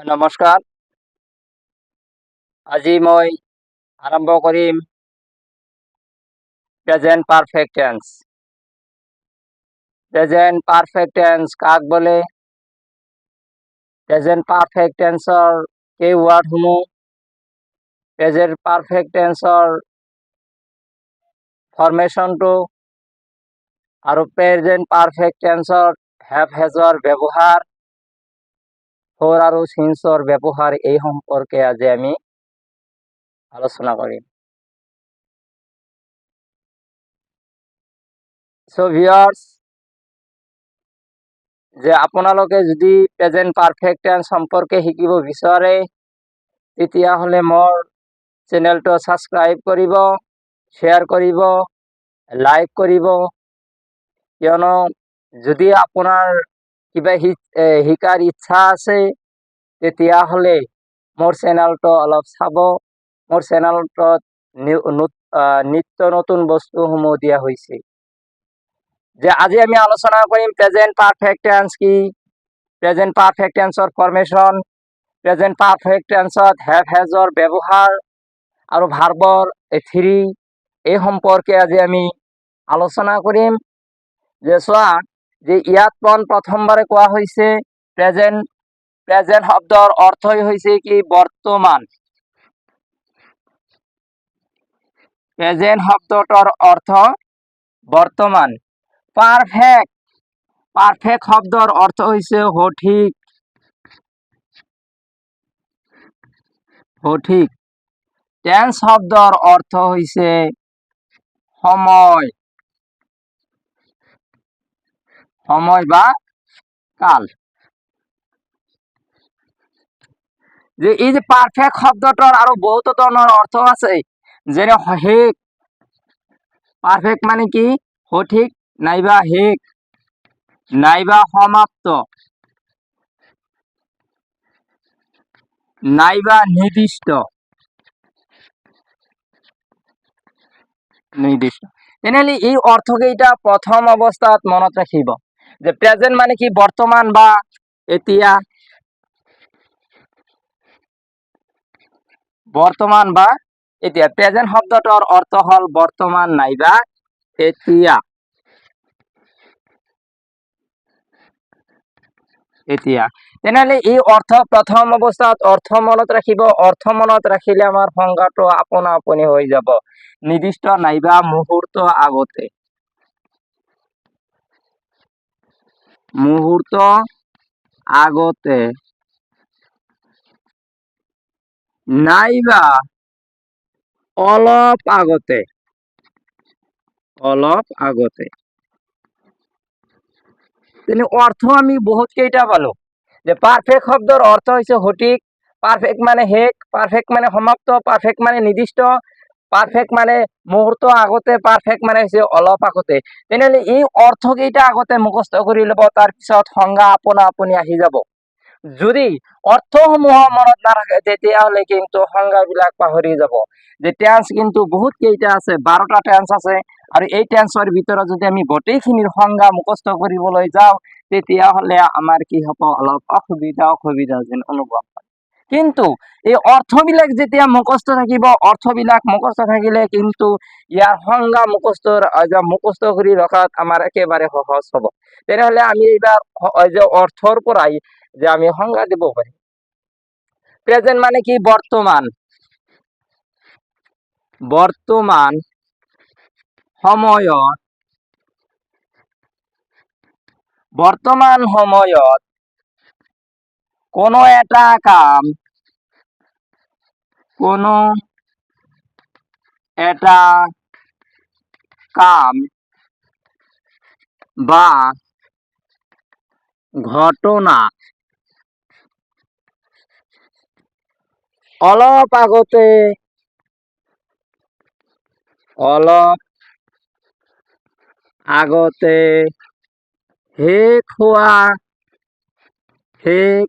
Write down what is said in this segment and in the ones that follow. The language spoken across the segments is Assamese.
নমস্কাৰ। আজি মই আৰম্ভ কৰিম present perfect tense. Present perfect tense কাক বোলে? প্ৰেজেন্ট পাৰফেক্ট টেন্সৰ কেই ৱাৰ্ডসমূহ, প্ৰেজেন্ট পাৰফেক্ট টেন্সৰ ফৰ্মেশ্যনটো আৰু প্ৰেজেন্ট পাৰফেক্ট টেন্সৰ হেভ হেজৰ ব্যৱহাৰ, ফৰ আৰু সিন্সৰ ব্যৱহাৰ, এই সম্পৰ্কে আজি আমি আলোচনা কৰিম। সো ভিউয়াৰ্স, যে আপোনালোকে যদি প্ৰেজেন্ট পাৰফেক্ট টেন্স সম্পৰ্কে শিকিব বিচাৰে তেতিয়াহ'লে মোৰ চেনেলটো ছাবস্ক্ৰাইব কৰিব, শ্বেয়াৰ কৰিব, লাইক কৰিব, কিয়নো যদি আপোনাৰ কিবা শিকাৰ ইচ্ছা আছে তেতিয়াহ'লে মোৰ চেনেলটো অলপ চাব। মোৰ চেনেলটোত নিত্য নতুন বস্তুসমূহ দিয়া হৈছে। যে আজি আমি আলোচনা কৰিম প্ৰেজেন্ট পাৰফেক্ট টেন্স কি, প্ৰেজেন্ট পাৰফেক্ট টেন্সৰ ফৰ্মেশ্যন, প্ৰেজেন্ট পাৰফেক্ট টেন্সত হেভ হেজৰ ব্যৱহাৰ আৰু ভাৰ্বৰ থ্ৰী, এই সম্পৰ্কে আজি আমি আলোচনা কৰিম। যে চোৱা, যে ইয়াত প্ৰথমবাৰে কোৱা হৈছে প্ৰেজেন্ট। প্ৰেজেন্ট শব্দৰ অৰ্থই হৈছে কি? বৰ্তমান। প্ৰেজেন্ট শব্দটোৰ অৰ্থ বৰ্তমান। পাৰফেক্ট, পাৰফেক্ট শব্দৰ অৰ্থ হৈছে সঠিক, সঠিক। টেন্স শব্দৰ অৰ্থ হৈছে সময়, সময় বা কাল। যে এই যে পাৰফেক্ট শব্দটোৰ আৰু বহুতো ধৰণৰ অৰ্থ আছে, যেনে শেষ। পারফেক্ট মানে কি? সঠিক, নাইবা শেষ, নাইবা সমাপ্ত, নাইবা নির্দিষ্ট, নির্দিষ্ট। তেনেহলে এই অৰ্থকেইটা প্ৰথম অৱস্থাত মনত ৰাখিব। যে প্ৰেজেন্ট মানে কি? বৰ্তমান বা এতিয়া, বৰ্তমান বা এতিয়া। প্ৰেজেন্ট শব্দটোৰ অৰ্থ হল বৰ্তমান নাইবা এতিয়া, এতিয়া। তেনেহলে এই অৰ্থ প্ৰথম অৱস্থাত অৰ্থ মনত ৰাখিব। অৰ্থ মনত ৰাখিলে আমাৰ সংজ্ঞাটো আপোনা আপুনি হৈ যাব। নিৰ্দিষ্ট নাইবা মুহূৰ্ত আগতে, মুহূৰ্ত আগতে, নাইবা অলপ আগতে, অলপ আগতে। তেনে অৰ্থ আমি বহুত কেইটা পালো। যে পাৰফেক্ট শব্দৰ অৰ্থ হৈছে সঠিক, পারফেক্ট মানে শেষ, পারফেক্ট মানে সমাপ্ত, পারফেক্ট মানে নির্দিষ্ট, পারফেক্ট মানে মুহূর্ত আগতে, পারফেক্ট মানে হৈছে অলপ আগতে। তেনেহলে এই অৰ্থকেইটা আগতে মুখস্থ কৰি ল'ব, তাৰপিছত সংজ্ঞা আপোনা আপুনি আহি যাব। যদি অৰ্থসমূহ মনত নাৰাখে তেতিয়াহ'লে কিন্তু সংজ্ঞাবিলাক পাহৰি যাব। যে টেন্স কিন্তু বহুত কেইটা আছে, 12টা টেন্স আছে। আৰু এই টেন্সৰ ভিতৰত যদি আমি গোটেইখিনিৰ সংজ্ঞা মুখস্থ কৰিবলৈ যাওঁ তেতিয়াহ'লে আমাৰ কি হ'ব? অলপ অসুবিধা যেন অনুভৱ হয়। কিন্তু এই অৰ্থবিলাক যেতিয়া মুখস্থ থাকিব, অৰ্থবিলাক মুখস্থ থাকিলে কিন্তু ইয়াৰ সংজ্ঞা মুখস্থ কৰি ৰখাত আমাৰ একেবাৰে সহজ হ'ব। তেনেহ'লে আমি এইবাৰ যে অৰ্থৰ পৰাই যে আমি সংজ্ঞা দিব পাৰিম। প্ৰেজেন্ট মানে কি? বৰ্তমান, বৰ্তমান সময়ত, বৰ্তমান সময়ত কোনো এটা কাম, কোনো এটা কাম বা ঘটনা অলপ আগতে, অলপ আগতে শেষ হোৱা, শেষ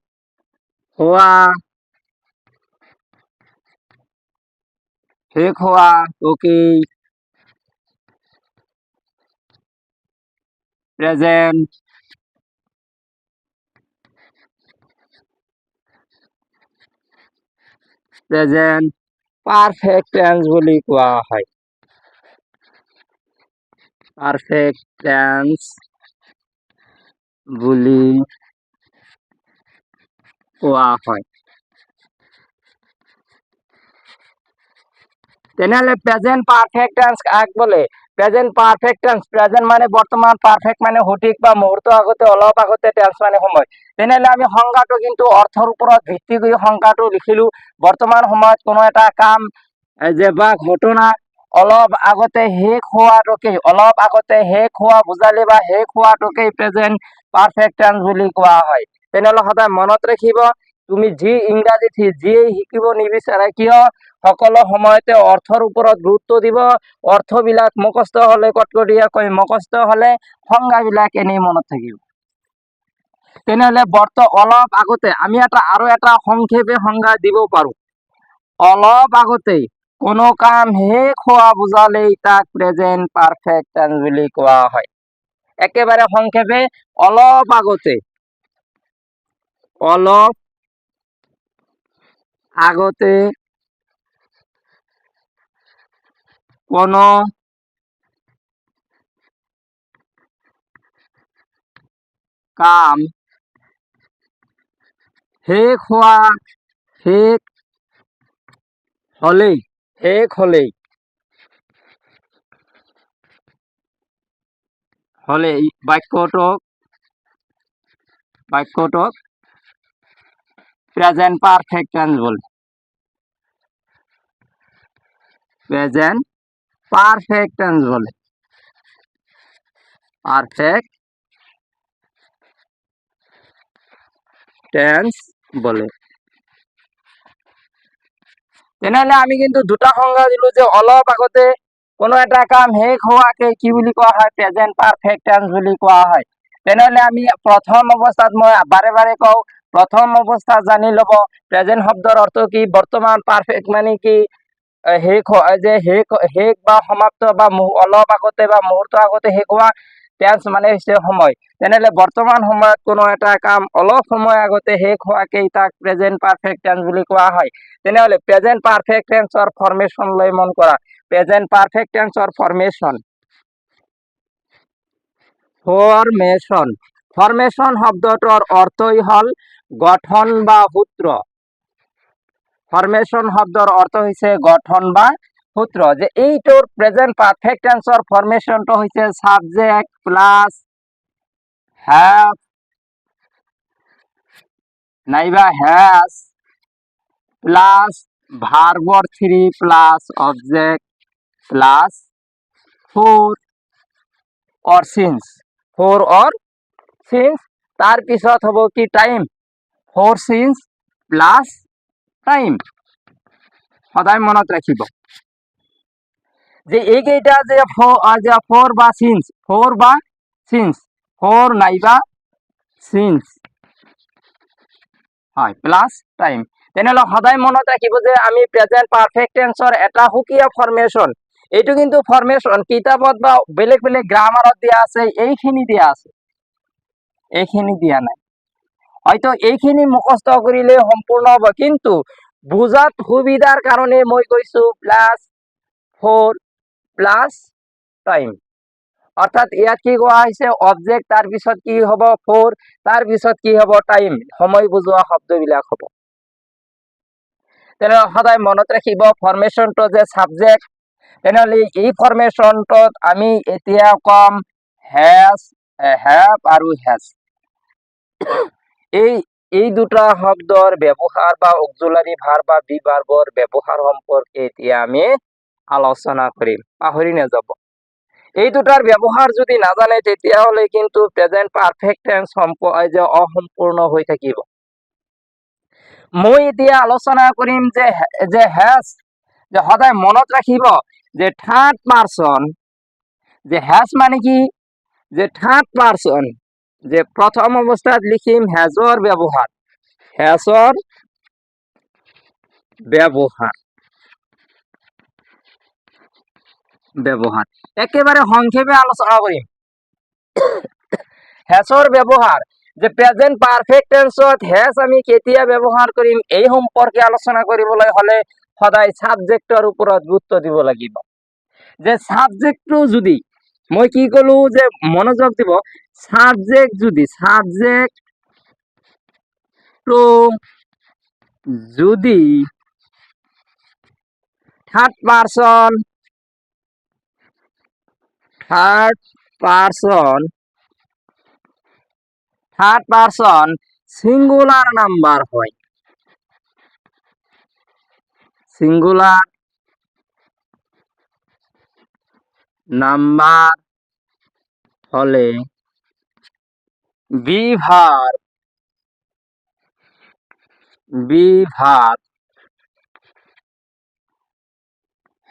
হোৱা, শেষ হোৱাটোকেই প্ৰেজেন্ট প্ৰেজেন্ট পাৰফেক্ট টেন্স বুলি কোৱা হয়। পাৰফেক্ট টেন্স বুলি কোৱা হয়। তেনেহলে প্রেজেন্ট পারফেক্ট টেন্স কাক বলে? প্রেজেন্ট পারফেক্ট টেন্স, প্রেজেন্ট মানে বর্তমান, পারফেক্ট মানে সঠিক বা মুহূর্ত আগতে, অলপ আগতে, টেন্স মানে সময়। তেনেহলে আমি সংজ্ঞাটো কিন্তু অৰ্থৰ ওপৰত ভিত্তি কৰি সংজ্ঞাটো লিখিলো। বৰ্তমান সময়ত কোনো এটা কাম যে বা ঘটনা অলপ আগতে শেষ হোৱাটোকেই, অলপ আগতে শেষ হোৱা বুজালে বা শেষ হোৱাটোকেই প্ৰেজেন্ট পাৰফেক্ট টেন্স বুলি কোৱা হয়। তেনেহলে সদায় মনত ৰাখিব, তুমি যি ইংৰাজী যিয়েই শিকিব নিবিচাৰে কিয়, সকলো সময়তে অৰ্থৰ ওপৰত গুৰুত্ব দিব। অৰ্থবিলাক মুখস্থ হলে কটকটীয়াকৈ মুখস্থ হলে সংজ্ঞাবিলাক এনেই মনত থাকিব। তেনেহলে অলপ আগতে আমি আৰু এটা সংক্ষেপে সংজ্ঞা দিব পাৰো। অলপ আগতে কোনো কাম শেষ হোৱা বুজালেই তাক প্ৰেজেন্ট পাৰফেক্ট টেন্স বুলি কোৱা হয়। একেবাৰে সংক্ষেপে, অলপ আগতে, অলপ আগতে কোনো কাম শেষ হলেই বাক্যটোক প্রেজেন্ট পারফেক্ট টেন্স বলে। প্রেজেন্ট পারফেক্ট টেন্স বলে। পারফেক্ট টেন্স বলে। তেনেহলে আমি কিন্তু দুটা সংজ্ঞা দিলো, যে অলপ আগতে কোনো এটা কাম শেষ হোৱাকে কি বুলি কোৱা হয়? প্ৰেজেন্ট পাৰফেক্ট টেন্স বুলি কোৱা হয়। তেনেহলে আমি প্ৰথম অৱস্থাত, মই বাৰে বাৰে কওঁ, প্ৰথম অৱস্থাত জানি লব প্ৰেজেন্ট শব্দৰ অৰ্থ কি, বৰ্তমান, পাৰফেক্ট মানে কি, শেষ বা সমাপ্ত বা অলপ আগতে বা মুহূৰ্ত আগতে শেষ হোৱা। টেন্স মানে হৈছে সময়। তেনেহলে বৰ্তমান সময়ত কোনো এটা কাম অলপ সময় আগতে শেষ হোৱাকেই তাক প্ৰেজেন্ট পাৰফেক্ট টেন্স বুলি কোৱা হয়। তেনেহলে প্ৰেজেন্ট পাৰফেক্ট টেন্সৰ ফৰ্মেশন লৈ মন কৰা। প্ৰেজেন্ট পাৰফেক্ট টেন্সৰ ফৰ্মেশন শব্দটোৰ অৰ্থই হল গঠন বা সূত্ৰ। ফৰ্মেশন শব্দৰ অৰ্থ হৈছে গঠন বা সূত্ৰ। যে এইটোৰ প্ৰেজেন্ট পাৰফেক্ট টেন্সৰ ফৰ্মেশনটো হৈছে সাবজেক্ট প্লাস হ্যাভ নাইবা হ্যাজ প্লাস ভার্বর 3 plus object plus for or since. তার পিছত হব কি time, for since plus time. সদায় মনত রাখিব যে এইকেইটা যে ফোর বা সিন্স, ফোর নাইবা সিন্স হয় প্লাস টাইম। তেনেহলে সদায় মনত ৰাখিব যে আমি প্ৰেজেন্ট পাৰফেক্ট টেন্সৰ এটা সুকীয়া ফৰ্মেশন, এইটো কিন্তু ফৰ্মেশন কিতাপত বা বেলেগ বেলেগ গ্ৰামাৰত দিয়া আছে, এইখিনি দিয়া আছে, এইখিনি দিয়া নাই। হয়তো এইখিনি মুখস্থ কৰিলে সম্পূৰ্ণ হ'ব, কিন্তু বুজাত সুবিধাৰ কাৰণে মই কৈছো প্লাস ফোৰ প্লাস টাইম। অৰ্থাৎ ইয়াত কি কোৱা হৈছে, অবজেক্ট, তাৰ পিছত কি হ'ব ফোৰ, তাৰ পিছত কি হ'ব টাইম, সময় বুজোৱা শব্দবিলাক হ'ব। তেনেহলে সদায় মনত ৰাখিব ফৰ্মেশনটো যে সাবজেক্ট। তেনেহলে এই ফৰ্মেশনটোত আমি এতিয়া কম হ্যাভ আৰু হ্যাজ। এই দুটা শব্দৰ ব্যৱহাৰ বা অক্সিলাৰি ভাৰ্ব বা বি ভাৰ্বৰ ব্যৱহাৰ সম্পৰ্কে এতিয়া আমি আলোচনা কৰিম, পাহৰি নাযাব। এই দুটাৰ ব্যৱহাৰ যদি নাজানে তেতিয়াহলে কিন্তু প্ৰেজেন্ট পাৰফেক্ট টেন্স অসম্পূৰ্ণ হৈ থাকিব। মই এতিয়া আলোচনা কৰিম যে হ্যাজ। যে সদায় মনত ৰাখিব যে থাৰ্ড পাৰসন, যে হ্যাজ মানে কি, যে থাৰ্ড পাৰসন, যে প্ৰথম অবস্থাত লিখিম হ্যাজৰ ব্যবহাৰ একেবাৰে সংক্ষেপে আলোচনা কৰিম। হ্যাজৰ ব্যবহাৰ যে প্ৰেজেন্ট পাৰফেক্ট টেন্সত হ্যাজ আমি কেতিয়া ব্যৱহাৰ কৰিম এই সম্পৰ্কে আলোচনা কৰিবলৈ হলে সদায় সাবজেক্টৰ ওপৰত গুৰুত্ব দিব লাগিব। যে সাবজেক্টটো যদি মই কি কলো যে মনোযোগ দিব, সাবজেক্টটো যদি থার্ড পারসন সিঙ্গুলার নাম্বার হয়, সিঙ্গুলার নাম্বার হলে বি ভার্ব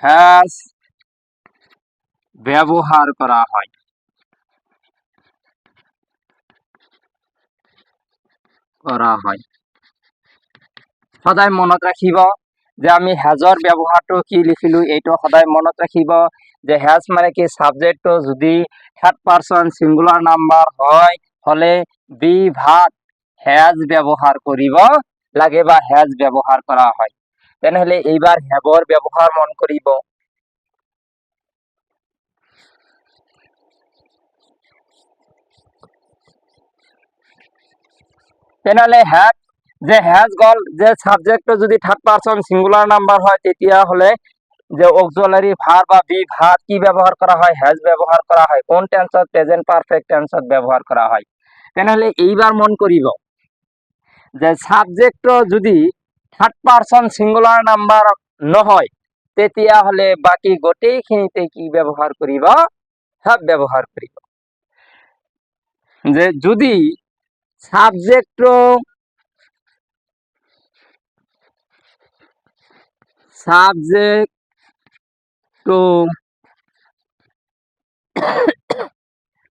হ্যাজ ব্যবহার করা হয়। সদায় মনত ৰাখিব যে আমি হ্যাজৰ ব্যৱহাৰটো কি লিখিলো, এইটো সদায় মনত ৰাখিব যে হ্যাজ মানে কি সাবজেক্টটো যদি থাৰ্ড পাৰসন সিঙ্গুলাৰ নাম্বাৰ হয় হলে বি ভাৰ্ব হ্যাজ ব্যবহাৰ কৰিব লাগে বা হ্যাজ ব্যবহাৰ কৰা হয়। তেনেহলে এইবাৰ হ্যাভৰ ব্যবহাৰ মন কৰিব। তেনেহলে হ্যাভ যে হ্যাজ গল যে সাবজেক্টটো যদি থার্ড পারসন সিঙ্গুলার নাম্বার হয় তেতিয়া হলে যে অক্সিলারি ভার্ব বা বি ভার্ব কি ব্যবহার করা হয়, হ্যাজ ব্যবহার করা হয়। কোন টেন্সত, প্রেজেন্ট পারফেক্ট টেন্সত ব্যবহার করা হয়। তেনেহলে এইবাৰ মন কৰিব যে সাবজেক্ট যদি থাৰ্ড পাৰসন সিঙ্গুলাৰ নাম্বাৰ নহয় তেতিয়া হলে বাকি গোটেইখিনিতে কি ব্যবহাৰ কৰিব, হ্যাভ ব্যবহাৰ কৰিব। যে যদি সাবজেক্টটো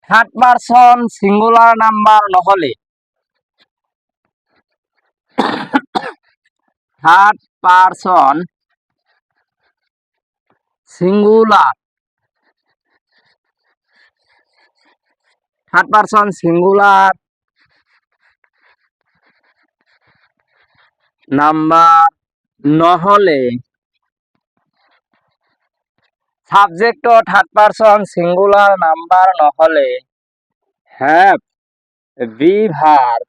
থার্ড পারসন সিঙ্গুলার নাম্বার নহলে থার্ড পারসন সিঙ্গুলার নাম্বার নহলে subject third person singular number নহলে হ্যাভ বি ভার্ব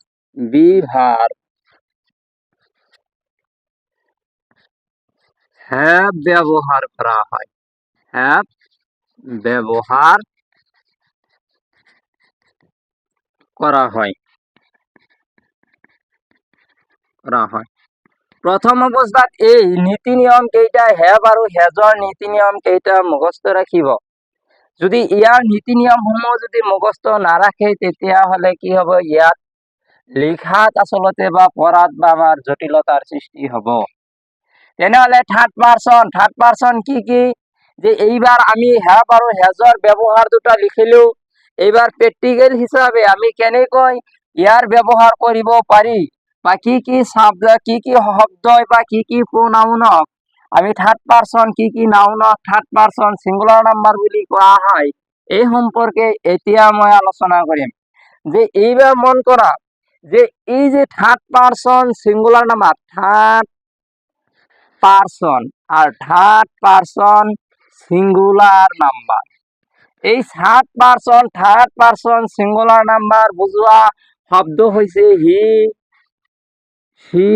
হ্যাভ ব্যবহার করা হয়, হ্যাভ ব্যবহার করা হয়। প্রথম অৱস্থাত এই নীতি নিয়ম কেইটা হ্যাভ আৰু হ্যাজৰ নীতি নিয়ম কেইটা মুখস্থ ৰাখিব। যদি ইয়াৰ নীতি নিয়মসমূহ যদি মুখস্থ নাৰাখে তেতিয়া হলে কি হ'ব, ইয়াত লিখাত আচলতে বা পঢ়াত বা আমাৰ জটিলতাৰ সৃষ্টি হ'ব। তেনেহলে থাৰ্ড পাৰসন কি কি, যে এইবাৰ আমি হ্যাভ আৰু হ্যাজৰ ব্যৱহাৰ দুটা লিখিলো। এইবাৰ প্ৰেক্টিকেল হিচাপে আমি কেনেকৈ ইয়াৰ ব্যৱহাৰ কৰিব পাৰি বা কি কি শব্দ বা কি কি প্ৰোনাউনক আমি থাৰ্ড পাৰসন কি কি নাউনক থাৰ্ড পাৰসন সিঙ্গুলাৰ নাম্বাৰ বুলি কোৱা হয় এই সম্পৰ্কে এতিয়া মই আলোচনা কৰিম। যে এইবাৰ মন কৰা যে এই যে third person singular number third person R third person singular number, এই থাৰ্ড পাৰসন সিঙ্গুলাৰ নাম্বাৰ বুজোৱা শব্দ হৈছে হি, she,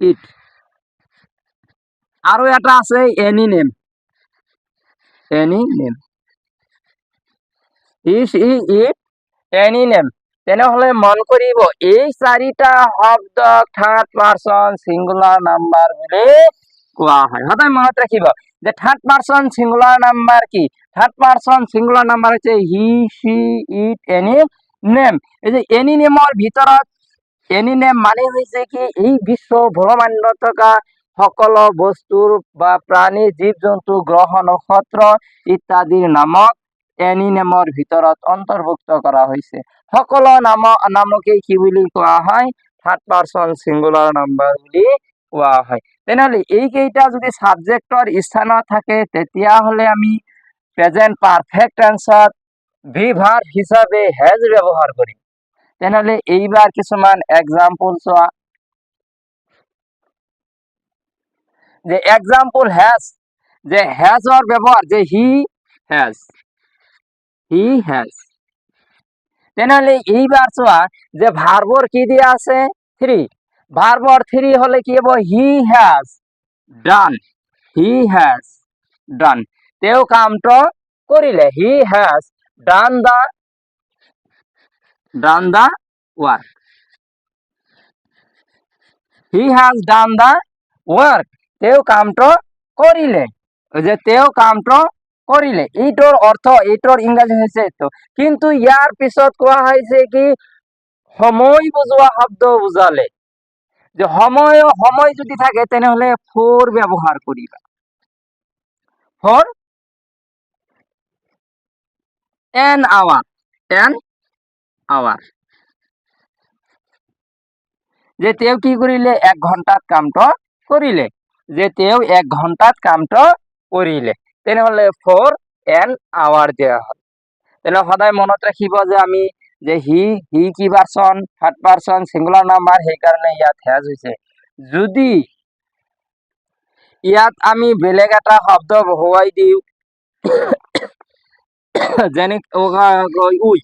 it, আৰু এটা আছে any name, is, he, it, any name। তেনেহলে মন কৰিব এই চাৰিটা শব্দ থাৰ্ড পাৰসন সিঙ্গুলাৰ নাম্বাৰ বুলি কোৱা হয়। সদায় মনত ৰাখিব যে থাৰ্ড পাৰসন সিঙ্গুলাৰ নাম্বাৰ কি, থাৰ্ড পাৰসন সিঙ্গুলাৰ নাম্বাৰ হচ্ছে হি, she, it, any name। এই যে any নেমৰ ভিতৰত এনি নেম মানে হৈছে কি এই বিশ্ব ব্ৰহ্মাণ্ড থকা সকলো বস্তুৰ বা প্ৰাণী, জীৱ জন্তু, গ্ৰহ, নক্ষত্ৰ ইত্যাদিৰ নামক এনি নেমৰ ভিতৰত অন্তৰ্ভুক্ত কৰা হৈছে। সকলো নামকে কি বুলি কোৱা হয়, থাৰ্ড পাৰসন সিঙ্গুলাৰ নাম্বাৰ বুলি কোৱা হয়। তেনেহলে এইকেইটা যদি সাবজেক্টৰ স্থানত থাকে তেতিয়া হলে আমি প্ৰেজেন্ট পাৰফেক্ট টেন্সত বি ভাৰ্ব হিসাবে হ্যাজ ব্যবহাৰ কৰি। তেনেহলে এইবাৰ কিছুমান এক্সাম্পল চোৱা। যে এক্সাম্পল হ্যাজ, যে হ্যাজৰ ব্যবহাৰ, যে হি হ্যাজ। তেনেহলে এইবাৰ চোৱা যে ভাৰ্বৰ কি দিয়া আছে, থ্ৰি। ভাৰ্বৰ থ্ৰি হলে কি হব, হি হ্যাজ ডান। তেওঁ কামটো কৰিলে, he has done the work. He has done the work, তেওঁ কামটো কৰিলে। যে তেওঁ কামটো কৰিলে, এইটোৰ অৰ্থ, এইটোৰ ইংৰাজী হৈছে এইটো। কিন্তু ইয়াৰ পিছত কোৱা হৈছে কি, সময় বুজোৱা শব্দ বুজালে, যে সময় যদি থাকে তেনেহলে ফৰ ব্যবহাৰ কৰিবা। ফৰ এন আওয়াৰ, যে তেওঁ কি কৰিলে, 1 ঘন্টাত কামটো কৰিলে। যে তেওঁ 1 ঘন্টাত কামটো কৰিলে, তেনেহলে ফৰ এন আওয়াৰ দেওয়া হয়। তেনেহলে সদায় মনত ৰাখিব যে আমি যে হি কি person, third person singular number, সেইকাৰণে ইয়াত হ্যাজ হৈছে। যদি ইয়াত আমি বেলেগ এটা শব্দ বহুৱাই দিওঁ, যেনে উই,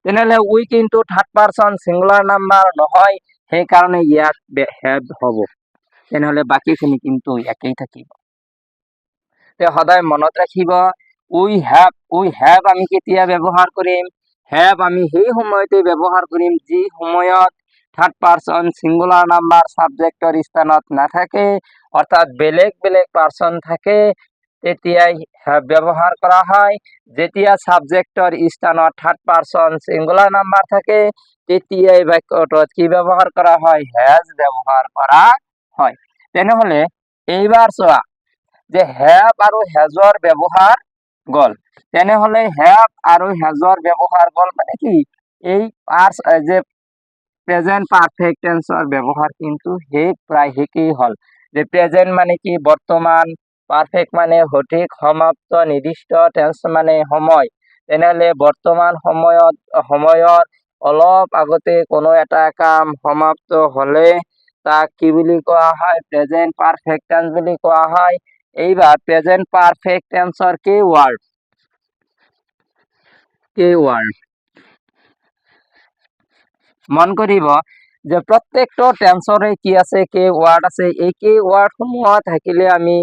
তেনেহলে উই কিন্তু থাৰ্ড পাৰ্সন সিঙ্গুলাৰ নাম্বাৰ নহয়, সেইকাৰণে ইয়াত হ্যাভ হ'ব। তেনেহলে বাকীখিনি কিন্তু একেই থাকিব। সদায় মনত ৰাখিব, উই হ্যাভ আমি কেতিয়া ব্যৱহাৰ কৰিম, হ্যাভ আমি সেই সময়তে ব্যৱহাৰ কৰিম যি সময়ত থাৰ্ড পাৰ্সন সিঙ্গুলাৰ নাম্বাৰ সাবজেক্টৰ স্থানত নাথাকে, অৰ্থাৎ বেলেগ পাৰ্সন থাকে, তেতিয়াই হ্যাভ ব্যবহাৰ কৰা হয়। যেতিয়া সাবজেক্টৰ স্থানত থাৰ্ড পাৰ্সন সিঙ্গুলাৰ নাম্বাৰ থাকে, তেতিয়াই বাক্যটোত কি ব্যবহাৰ কৰা হয়, হ্যাজ ব্যবহাৰ কৰা হয়। তেনেহলে এইবাৰ চোৱা যে হ্যাভ আৰু হ্যাজৰ ব্যবহাৰ গল। তেনেহলে হ্যাভ আৰু হ্যাজৰ ব্যবহার গল মানে কি, এই যে প্রেজেন্ট পারফেক্ট টেন্সর ব্যবহার কিন্তু প্রায় শেষেই হল। যে প্রেজেন্ট মানে কি বর্তমান, পারফেক্ট মানে সঠিক, সমাপ্ত, নির্দিষ্ট, টেন্স মানে সময়। তেনেহলে বর্তমান সময়ৰ অলপ আগতে কোনো এটা কাম সমাপ্ত হলে তাক কি বুলি কোৱা হয়, প্ৰেজেন্ট পাৰফেক্ট টেন্স বুলি কোৱা হয়। এইবাৰ প্ৰেজেন্ট পাৰফেক্ট টেন্সৰ কি ওয়াৰ্ড, মন কৰিব যে প্ৰত্যেকটো টেন্সৰে কি আছে, কে ওয়াৰ্ড আছে। এই কে ওয়াৰ্ড সমূহ থাকিলে আমি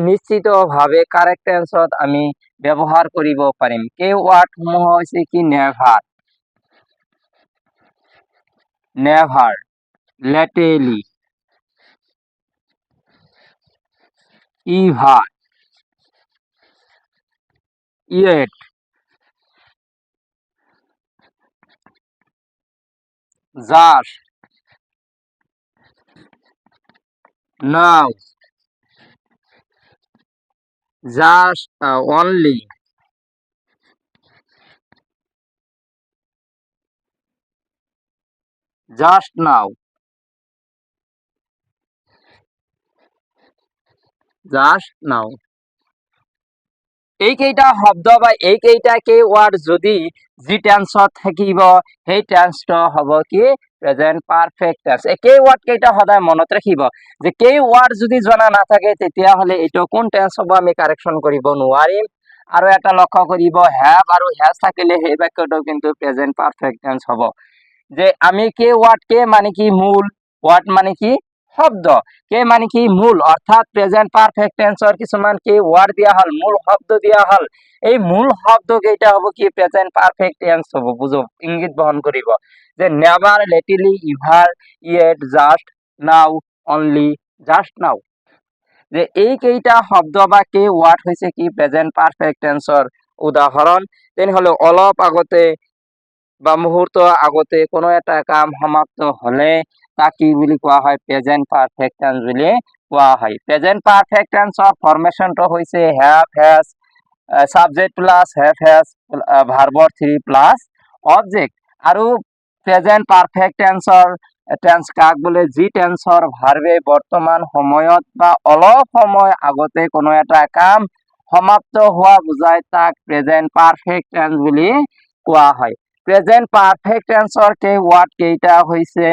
নিশ্চিতভাৱে কাৰেক্ট টেন্সত আমি ব্যবহাৰ কৰিব পাৰিম। কে ওয়ার্ড সমূহ হৈছে কি, নেভার, লেটেলি, ইভার, ইয়েট, জাস্ট, নাও, জাস্ট, অনলি, জাস্ট নাও, এইকেইটা শব্দ বা এইকেইটা কে ওয়ার্ড যদি যি টেন্সত থাকিব, সেই টেন্সটো হ'ব কি, প্রেজেন্ট পারফেক্ট টেন্স। এই কে ওয়ার্ড কেইটা সদায় মনত ৰাখিব। যে কে ওয়ার্ড যদি জনা নাথাকে, তেতিয়াহ'লে এইটো কোন টেন্স হ'ব আমি কারেকশন কৰিব নোৱাৰিম। আৰু এটা লক্ষ্য কৰিব, হ্যাভ আৰু হ্যাজ থাকিলে সেই বাক্যটো কিন্তু প্রেজেন্ট পারফেক্ট টেন্স হ'ব। যে আমি কে ওয়ার্ড, কে মানে কি মূল, ওয়ার্ড মানে কি শব্দ, কে মানে কি মূল, অর্থাৎ প্রেজেন্ট পারফেক্ট টেন্সর কিছুমান কি ওয়ার্ড দিয়া হল, মূল শব্দ দিয়া হল। এই মূল শব্দ কেইটা হ'ব কি, প্রেজেন্ট পারফেক্ট টেন্স হ'ব। বুঝো, ইংগিত বহন কৰিব। যে নেভার, লেটিলি, ইভার, ইয়েট, জাস্ট, নাও, অনলি, জাস্ট নাও। যে এই কেইটা শব্দ বা কে ওয়ার্ড হৈছে কি, প্রেজেন্ট পারফেক্ট টেন্সর উদাহরণ। তেনেহলে অলপ আগতে বা মুহূর্ত আগতে কোনো এটা কাম সমাপ্ত হলে তাক কি বুলি কোৱা হয়, প্ৰেজেন্ট পাৰফেক্ট টেন্স বুলি কোৱা হয়। প্ৰেজেন্ট পাৰফেক্ট টেন্সৰ ফৰমেশনটো হৈছে have has, subject plus have has, ভাৰ্বৰ থ্ৰি প্লাস অবজেক্ট। আৰু প্ৰেজেন্ট পাৰফেক্ট টেন্স কাক বোলে, যি টেন্সৰ ভাৰ্বে বৰ্তমান সময়ত বা অলপ সময় আগতে কোনো এটা কাম সমাপ্ত হোৱা বুজায় তাক প্ৰেজেন্ট পাৰফেক্ট টেন্স বুলি কোৱা হয়। প্ৰেজেন্ট পাৰফেক্ট টেন্সৰ ৱাৰ্ড কেইটা হৈছে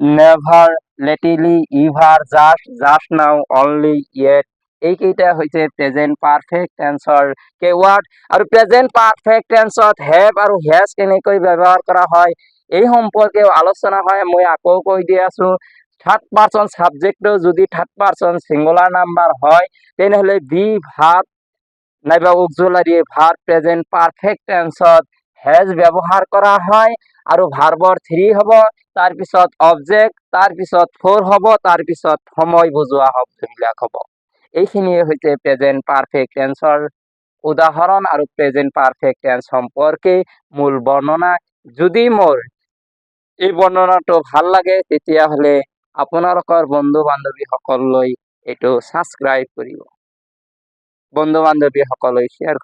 নেভাৰ, লেটিলি, ইভাৰ, জাষ্ট নাও, অনলি, য়েট। এইকেইটা হৈছে প্ৰেজেন্ট পাৰফেক্ট টেন্সৰ ৱাৰ্ড। আৰু প্ৰেজেন্ট পাৰফেক্ট টেন্সত হেভ আৰু হেজ কেনেকৈ ব্যৱহাৰ কৰা হয় এই সম্পৰ্কে আলোচনা হয়। মই আকৌ কৈ দি আছো, থাৰ্ড পাৰ্চন সাবজেক্টও যদি থাৰ্ড পাৰ্চন সিঙ্গুলাৰ নাম্বাৰ হয় তেনেহলে বি ভাৰ্ব নাইবা অক্সিলাৰি ভাৰ্ব প্ৰেজেন্ট পাৰফেক্ট টেন্সত হেজ ব্যৱহাৰ কৰা হয়। আৰু ভাৰ্বৰ 3 হ'ব, তাৰ পিছত অবজেক্ট, তাৰ পিছত ফৰ হ'ব, তাৰ পিছত সময় বুজোৱা শব্দবিলাক হ'ব। এইখিনিয়ে হৈছে প্ৰেজেন্ট পাৰফেক্ট টেন্সৰ উদাহৰণ আৰু প্ৰেজেন্ট পাৰফেক্ট টেন্স সম্পৰ্কে মূল বৰ্ণনা। যদি মোৰ এই বৰ্ণনাটো ভাল লাগে তেতিয়াহ'লে আপোনালোকৰ বন্ধু বান্ধৱীসকললৈ এইটো ছাবস্ক্ৰাইব কৰিব, বন্ধু বান্ধৱীসকললৈ শ্বেয়াৰ